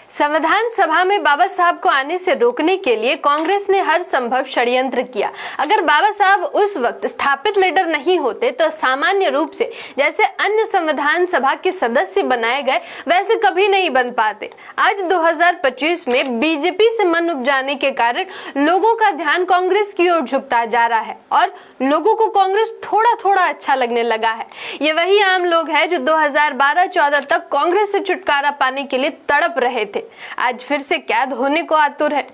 संविधान सभा में बाबा साहब को आने से रोकने के लिए कांग्रेस ने हर संभव षड्यंत्र किया। अगर बाबा साहब उस वक्त स्थापित लीडर नहीं होते तो सामान्य रूप से जैसे अन्य संविधान सभा के सदस्य बनाए गए वैसे कभी नहीं बन पाते। आज 2025 में बीजेपी से मन उपजाने के कारण लोगों का ध्यान कांग्रेस की ओर झुकता जा रहा है और लोगों को कांग्रेस थोड़ा थोड़ा अच्छा लगने लगा है। ये वही आम लोग हैं जो 2012-14 तक कांग्रेस से छुटकारा पाने के लिए तड़प रहे थे, आज फिर से कैद होने को आतुर है।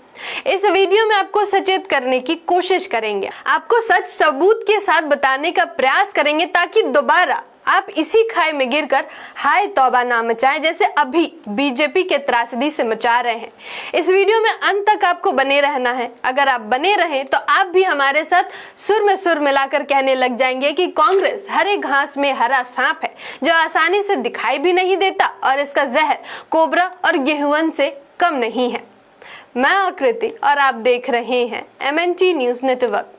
इस वीडियो में आपको सचेत करने की कोशिश करेंगे, आपको सच सबूत के साथ बताने का प्रयास करेंगे ताकि दोबारा आप इसी खाई में गिरकर हाय तौबा ना मचाएं जैसे अभी बीजेपी के त्रासदी से मचा रहे हैं। इस वीडियो में अंत तक आपको बने रहना है। अगर आप बने रहें तो आप भी हमारे साथ सुर में सुर मिलाकर कहने लग जाएंगे कि कांग्रेस हरे घास में हरा सांप है जो आसानी से दिखाई भी नहीं देता और इसका जहर कोबरा और गेहूं से कम नहीं है। मैं आकृति और आप देख रहे हैं MNT न्यूज नेटवर्क।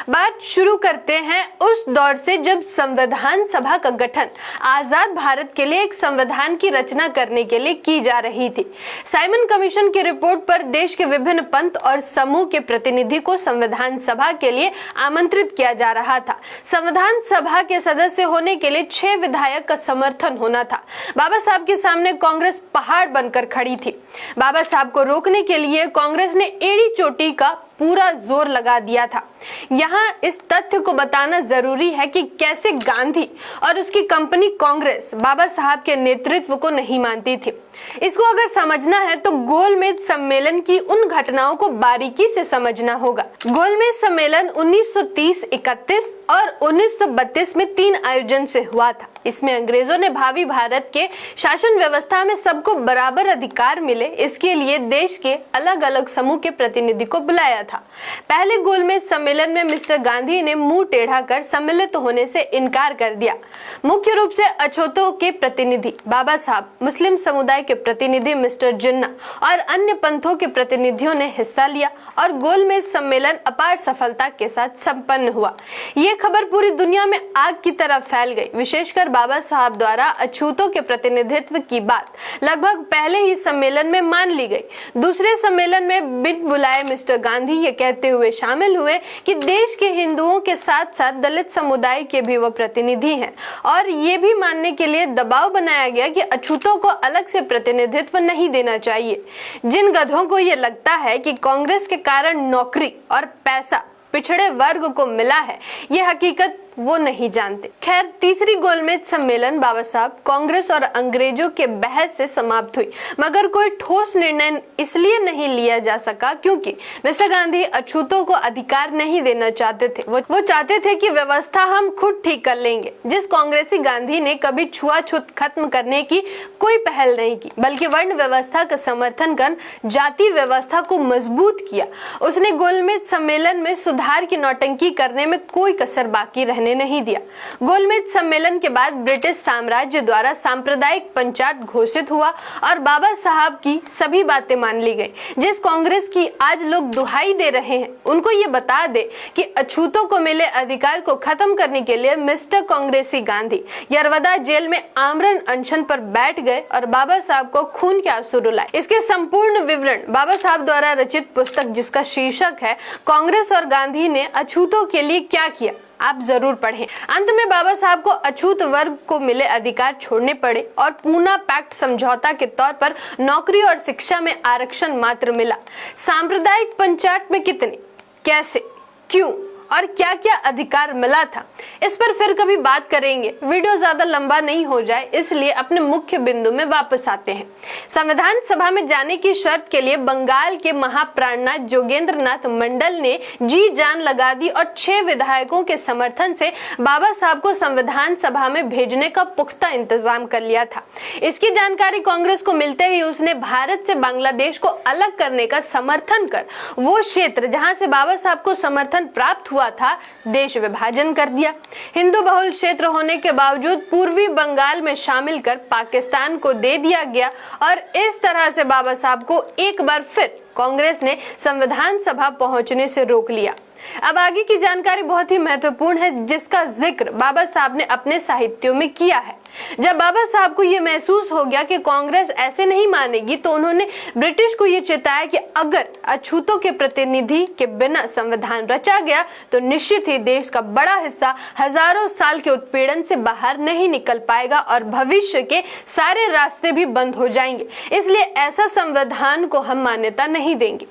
बात शुरू करते हैं उस दौर से जब संविधान सभा का गठन आजाद भारत के लिए एक संविधान की रचना करने के लिए की जा रही थी। साइमन कमीशन की रिपोर्ट पर देश के विभिन्न पंथ और समूह के प्रतिनिधि को संविधान सभा के लिए आमंत्रित किया जा रहा था। संविधान सभा के सदस्य होने के लिए 6 विधायक का समर्थन होना था। बाबा साहब के सामने कांग्रेस पहाड़ बनकर खड़ी थी। बाबा साहब को रोकने के लिए कांग्रेस ने एड़ी चोटी का पूरा जोर लगा दिया था। यहाँ इस तथ्य को बताना जरूरी है कि कैसे गांधी और उसकी कंपनी कांग्रेस बाबा साहब के नेतृत्व को नहीं मानती थी। इसको अगर समझना है तो गोलमेज सम्मेलन की उन घटनाओं को बारीकी से समझना होगा। गोलमेज सम्मेलन 1930-31 और 1932 में 3 आयोजन से हुआ था। इसमें अंग्रेजों ने भावी भारत के शासन व्यवस्था में सबको बराबर अधिकार मिले, इसके लिए देश के अलग अलग समूह के प्रतिनिधि को बुलाया था। पहले गोलमेज सम्मेलन में मिस्टर गांधी ने मुंह टेढ़ा कर सम्मिलित होने से इनकार कर दिया। मुख्य रूप से अछूतों के प्रतिनिधि बाबा साहब, मुस्लिम समुदाय के प्रतिनिधि मिस्टर जिन्ना और अन्य पंथों के प्रतिनिधियों ने हिस्सा लिया और गोलमेज सम्मेलन अपार सफलता के साथ संपन्न हुआ। ये खबर पूरी दुनिया में आग की तरह फैल गई। विशेषकर बाबा साहब द्वारा अछूतों के प्रतिनिधित्व की बात लगभग पहले ही सम्मेलन में मान ली गई। दूसरे सम्मेलन में बिन बुलाए मिस्टर गांधी ये कहते हुए शामिल हुए कि देश के हिंदुओं के साथ साथ दलित समुदाय के भी वो प्रतिनिधि हैं और ये भी मानने के लिए दबाव बनाया गया कि अछूतों को अलग से प्रतिनिधित्व नहीं देना चाहिए। जिन गधों को ये लगता है कि कांग्रेस के कारण नौकरी और पैसा पिछड़े वर्ग को मिला है, ये हकीकत वो नहीं जानते। खैर, तीसरी गोलमेज सम्मेलन बाबा साहब, कांग्रेस और अंग्रेजों के बहस से समाप्त हुई, मगर कोई ठोस निर्णय इसलिए नहीं लिया जा सका क्योंकि मिस्टर गांधी अछूतों को अधिकार नहीं देना चाहते थे। वो चाहते थे कि व्यवस्था हम खुद ठीक कर लेंगे। जिस कांग्रेसी गांधी ने कभी छुआछूत खत्म करने की कोई पहल नहीं की, बल्कि वर्ण व्यवस्था का समर्थन कर जाति व्यवस्था को मजबूत किया। उसने गोलमेज सम्मेलन में सुधार की नौटंकी करने में कोई कसर बाकी रहने नहीं दिया। गोलमेज सम्मेलन के बाद ब्रिटिश साम्राज्य द्वारा सांप्रदायिक पंचायत घोषित हुआ और बाबा साहब की सभी बातें मान ली गई। जिस कांग्रेस की आज लोग दुहाई दे रहे हैं, उनको ये बता दे कि अछूतों को मिले अधिकार को खत्म करने के लिए मिस्टर कांग्रेसी गांधी यरवदा जेल में आमरण अनशन पर बैठ गए और बाबा साहब को खून के आंसू रुलाए। इसके संपूर्ण विवरण बाबा साहब द्वारा रचित पुस्तक जिसका शीर्षक है कांग्रेस और गांधी ने अछूतों के लिए क्या किया, आप जरूर पढ़ें। अंत में बाबा साहब को अछूत वर्ग को मिले अधिकार छोड़ने पड़े और पूना पैक्ट समझौता के तौर पर नौकरी और शिक्षा में आरक्षण मात्र मिला। सांप्रदायिक पंचायत में कितने, कैसे, क्यों और क्या क्या अधिकार मिला था, इस पर फिर कभी बात करेंगे। वीडियो ज्यादा लंबा नहीं हो जाए इसलिए अपने मुख्य बिंदु में वापस आते हैं। संविधान सभा में जाने की शर्त के लिए बंगाल के महाप्राणनाथ जोगेंद्रनाथ मंडल ने जी जान लगा दी और 6 विधायकों के समर्थन से बाबा साहब को संविधान सभा में भेजने का पुख्ता इंतजाम कर लिया था। इसकी जानकारी कांग्रेस को मिलते ही उसने भारत से बांग्लादेश को अलग करने का समर्थन कर वो क्षेत्र जहां से बाबा साहब को समर्थन प्राप्त हुआ था देश विभाजन कर दिया। हिंदू बहुल क्षेत्र होने के बावजूद पूर्वी बंगाल में शामिल कर पाकिस्तान को दे दिया गया और इस तरह से बाबा साहब को एक बार फिर कांग्रेस ने संविधान सभा पहुंचने से रोक लिया। अब आगे की जानकारी बहुत ही महत्वपूर्ण है जिसका जिक्र बाबा साहब ने अपने साहित्यों में किया है। जब बाबा साहब को ये महसूस हो गया कि कांग्रेस ऐसे नहीं मानेगी, तो उन्होंने ब्रिटिश को ये चेताया कि अगर अछूतों के प्रतिनिधि के बिना संविधान रचा गया तो निश्चित ही देश का बड़ा हिस्सा हजारों साल के उत्पीड़न से बाहर नहीं निकल पाएगा और भविष्य के सारे रास्ते भी बंद हो जाएंगे। इसलिए ऐसा संविधान को हम मान्यता नहीं देंगे।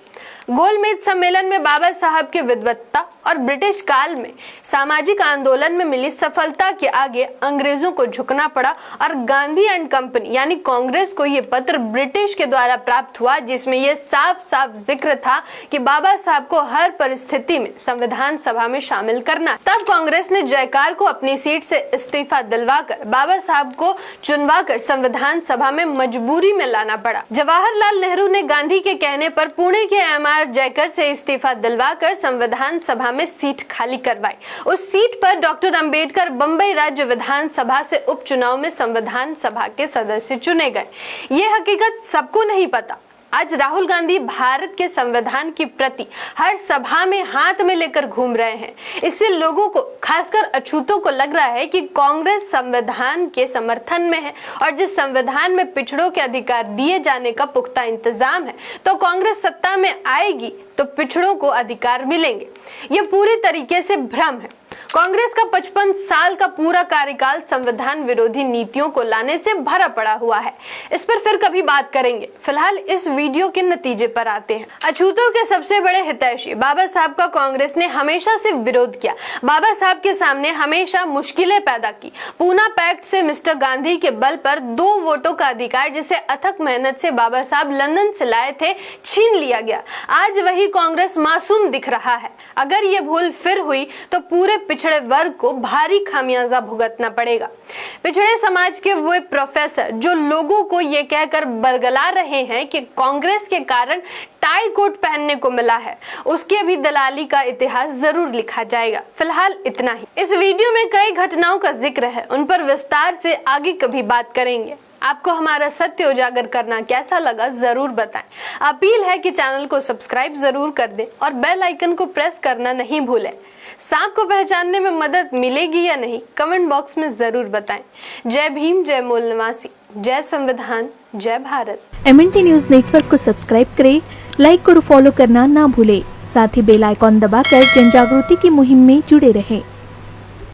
गोलमेज सम्मेलन में बाबा साहब की विद्वत्ता और ब्रिटिश काल में सामाजिक आंदोलन में मिली सफलता के आगे अंग्रेजों को झुकना पड़ा और गांधी एंड कंपनी यानी कांग्रेस को ये पत्र ब्रिटिश के द्वारा प्राप्त हुआ, जिसमें यह साफ साफ जिक्र था कि बाबा साहब को हर परिस्थिति में संविधान सभा में शामिल करना। तब कांग्रेस ने जयकार को अपनी सीट से इस्तीफा दिलवाकर बाबा साहब को चुनवाकर संविधान सभा में मजबूरी में लाना पड़ा। जवाहरलाल नेहरू ने गांधी के कहने पर पुणे के MR जयकर से इस्तीफा दिलवाकर संविधान सभा में सीट खाली करवाई। उस सीट पर डॉक्टर अंबेडकर बंबई राज्य विधानसभा से उपचुनाव में संविधान सभा के सदस्य चुने गए। ये हकीकत सबको नहीं पता। आज राहुल गांधी भारत के संविधान की प्रति हर सभा में हाथ में लेकर घूम रहे हैं। इससे लोगों को, खासकर अछूतों को लग रहा है कि कांग्रेस संविधान के समर्थन में है और जिस संविधान में पिछड़ों के अधिकार दिए जाने का पुख्ता इंतजाम है, तो कांग्रेस सत्ता में आएगी तो पिछड़ों को अधिकार मिलेंगे। ये पूरी तरीके से भ्रम है। कांग्रेस का 55 साल का पूरा कार्यकाल संविधान विरोधी नीतियों को लाने से भरा पड़ा हुआ है। इस पर फिर कभी बात करेंगे। फिलहाल इस वीडियो के नतीजे पर आते हैं। अछूतों के सबसे बड़े हितैषी बाबा साहब का कांग्रेस ने हमेशा से विरोध किया। बाबा साहब के सामने हमेशा मुश्किलें पैदा की। पूना पैक्ट से मिस्टर गांधी के बल पर 2 वोटों का अधिकार, जिसे अथक मेहनत से बाबा साहब लंदन से लाए थे, छीन लिया गया। आज वही कांग्रेस मासूम दिख रहा है। अगर ये भूल फिर हुई तो पूरे पिछड़े वर्ग को भारी खामियाजा भुगतना पड़ेगा। पिछड़े समाज के वो प्रोफेसर जो लोगों को ये कहकर बरगला रहे हैं कि कांग्रेस के कारण टाई कोट पहनने को मिला है, उसके भी दलाली का इतिहास जरूर लिखा जाएगा। फिलहाल इतना ही। इस वीडियो में कई घटनाओं का जिक्र है, उन पर विस्तार से आगे कभी बात करेंगे। आपको हमारा सत्य उजागर करना कैसा लगा जरूर बताएं। अपील है कि चैनल को सब्सक्राइब जरूर कर दें और बेल आइकन को प्रेस करना नहीं भूलें। सांप को पहचानने में मदद मिलेगी या नहीं, कमेंट बॉक्स में जरूर बताएं। जय भीम, जय मूल निवासी, जय संविधान, जय भारत। MNT न्यूज नेटवर्क को सब्सक्राइब करें, लाइक और फॉलो करना ना भूलें। साथ ही बेल आइकॉन दबाकर जन जागृति की मुहिम में जुड़े रहें।